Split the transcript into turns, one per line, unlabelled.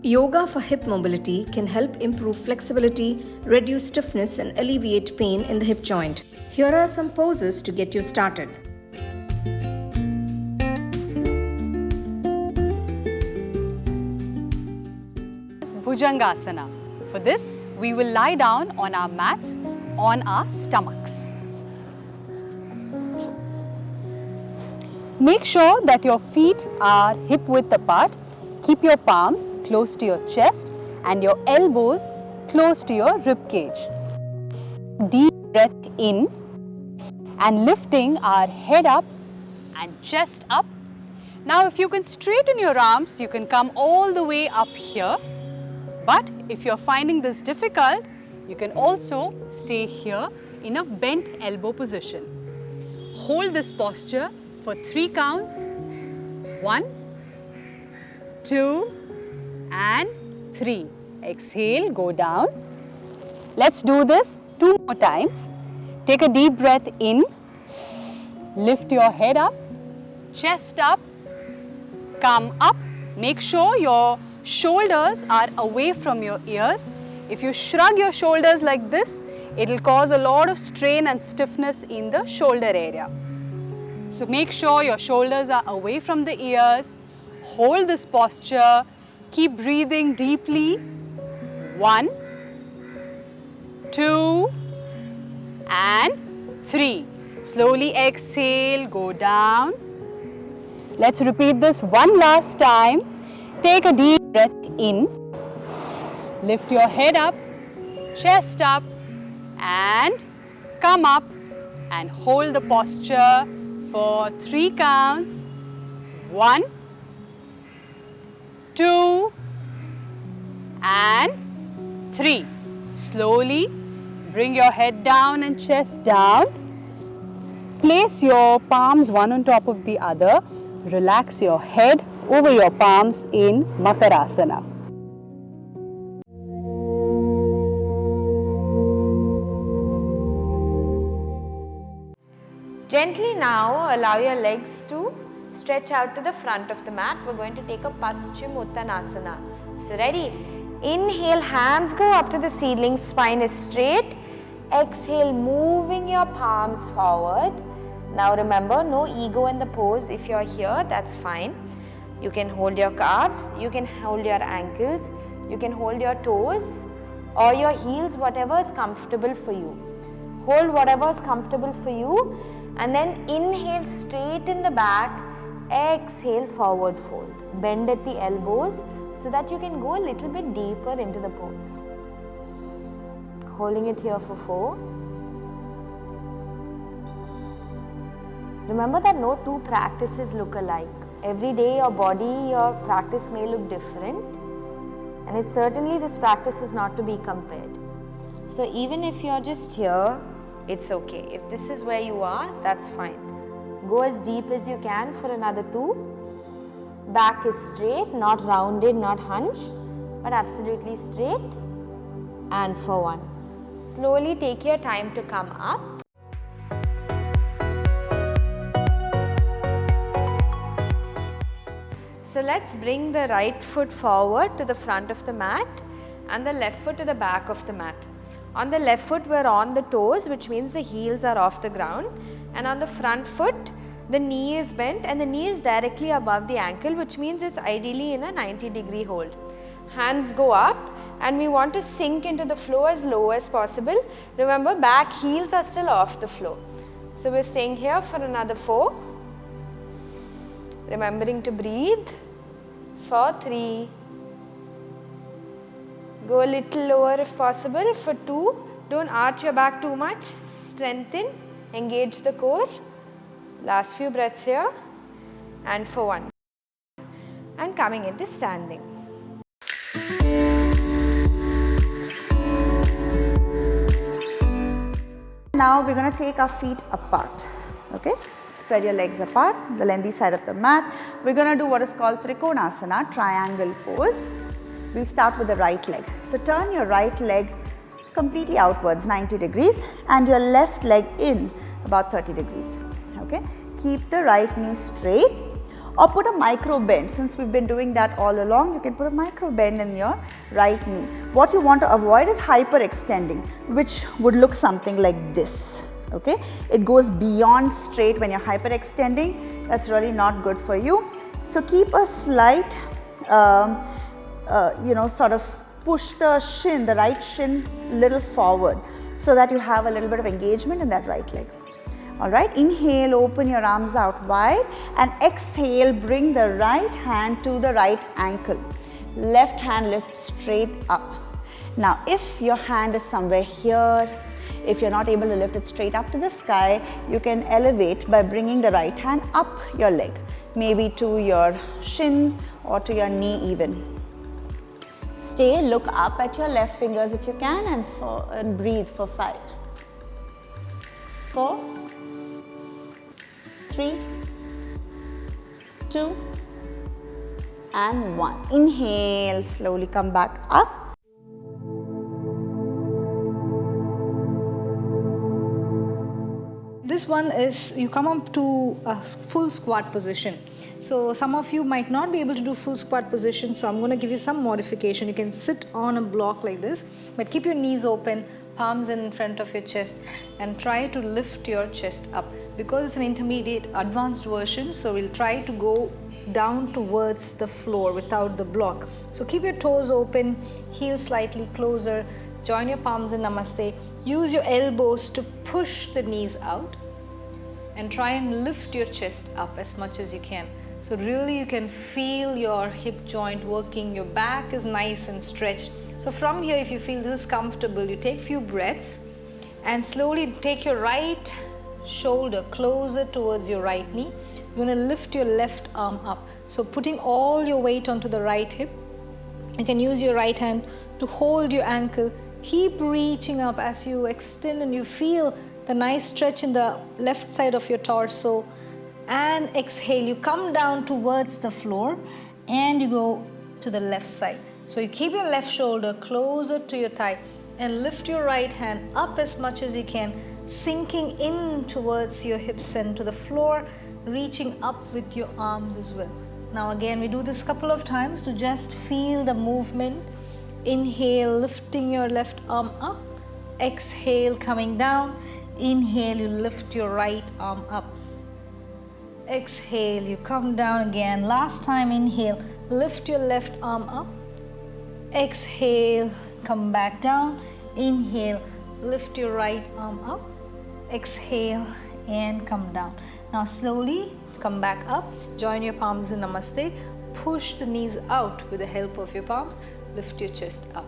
Yoga for hip mobility can help improve flexibility, reduce stiffness, and alleviate pain in the hip joint. Here are some poses to get you started.
Bhujangasana. For this, we will lie down on our mats on our stomachs. Make sure that your feet are hip width apart. Keep your palms close to your chest and your elbows close to your rib cage. Deep breath in and lifting our head up and chest up. Now if you can straighten your arms, you can come all the way up here. But if you're finding this difficult, you can also stay here in a bent elbow position. Hold this posture for 3 counts. 1, 2 and 3. Exhale, go down. Let's do this 2 more times. Take a deep breath in. Lift your head up, chest up, come up. Make sure your shoulders are away from your ears. If you shrug your shoulders like this, it will cause a lot of strain and stiffness in the shoulder area. So make sure your shoulders are away from the ears. Hold this posture. Keep breathing deeply. 1, 2 and 3. Slowly exhale, go down. Let's repeat this one last time. Take a deep breath in. Lift your head up, chest up and come up and hold the posture for 3 counts. 1, 2 and 3. Slowly bring your head down and chest down. Place your palms one on top of the other. Relax your head over your palms in Makarasana.
Gently now allow your legs to stretch out to the front of the mat. We're going to take a Paschimottanasana. So ready? Inhale, hands go up to the seedling, spine is straight. Exhale, moving your palms forward. Now remember, no ego in the pose. If you're here, that's fine. You can hold your calves, you can hold your ankles, you can hold your toes or your heels, whatever is comfortable for you. Hold whatever is comfortable for you and then inhale, straighten the back. Exhale, forward fold. Bend at the elbows so that you can go a little bit deeper into the pose. Holding it here for 4. Remember that no 2 practices look alike. Every day your body, your practice may look different, and it's certainly this practice is not to be compared. So even if you're just here, it's okay. If this is where you are, that's fine. Go as deep as you can for another 2. Back is straight, not rounded, not hunched, but absolutely straight. And for 1. Slowly take your time to come up. So let's bring the right foot forward to the front of the mat and the left foot to the back of the mat. On the left foot we're on the toes, which means the heels are off the ground, and on the front foot the knee is bent and the knee is directly above the ankle, which means it's ideally in a 90-degree hold. Hands go up and we want to sink into the floor as low as possible. Remember, back heels are still off the floor. So we're staying here for another 4. Remembering to breathe for 3. Go a little lower if possible for 2. Don't arch your back too much. Strengthen, engage the core. Last few breaths here and for 1. And coming into standing.
Now we're going to take our feet apart. Okay? Spread your legs apart, the lengthy side of the mat. We're going to do what is called Trikonasana, triangle pose. We'll start with the right leg. So turn your right leg completely outwards, 90 degrees, and your left leg in about 30 degrees. Okay? Keep the right knee straight. or put a micro bend. Since we've been doing that all along, you can put a micro bend in your right knee. What you want to avoid is hyperextending, which would look something like this. Okay, it goes beyond straight when you're hyperextending. That's really not good for you. So keep a slight, sort of push the shin, the right shin little forward so that you have a little bit of engagement in that right leg. Alright, inhale, open your arms out wide, and exhale, bring the right hand to the right ankle. Left hand lifts straight up. Now, if your hand is somewhere here, if you're not able to lift it straight up to the sky, you can elevate by bringing the right hand up your leg, maybe to your shin or to your knee even. Stay, look up at your left fingers if you can, and breathe for 5, 4, 3, 2, and 1. Inhale, slowly come back up.
This one is, you come up to a full squat position. So some of you might not be able to do full squat position, so I'm going to give you some modification. You can sit on a block like this, but keep your knees open, palms in front of your chest, and try to lift your chest up. Because it's an intermediate advanced version, so we'll try to go down towards the floor without the block. So keep your toes open, heels slightly closer, join your palms in Namaste, use your elbows to push the knees out, and try and lift your chest up as much as you can. So really you can feel your hip joint working, your back is nice and stretched. So from here, if you feel this is comfortable, you take few breaths and slowly take your right shoulder closer towards your right knee. You're going to lift your left arm up. So putting all your weight onto the right hip. You can use your right hand to hold your ankle. Keep reaching up as you extend and you feel the nice stretch in the left side of your torso. And exhale, you come down towards the floor and you go to the left side. So you keep your left shoulder closer to your thigh and lift your right hand up as much as you can, sinking in towards your hips and to the floor, reaching up with your arms as well. Now again, we do this a couple of times to just feel the movement. Inhale, lifting your left arm up. Exhale, coming down. Inhale, you lift your right arm up. Exhale, you come down again. Last time, inhale, lift your left arm up. Exhale, come back down. Inhale, lift your right arm up. Exhale and come down. Now slowly come back up. Join your palms in Namaste. Push the knees out with the help of your palms. Lift your chest up.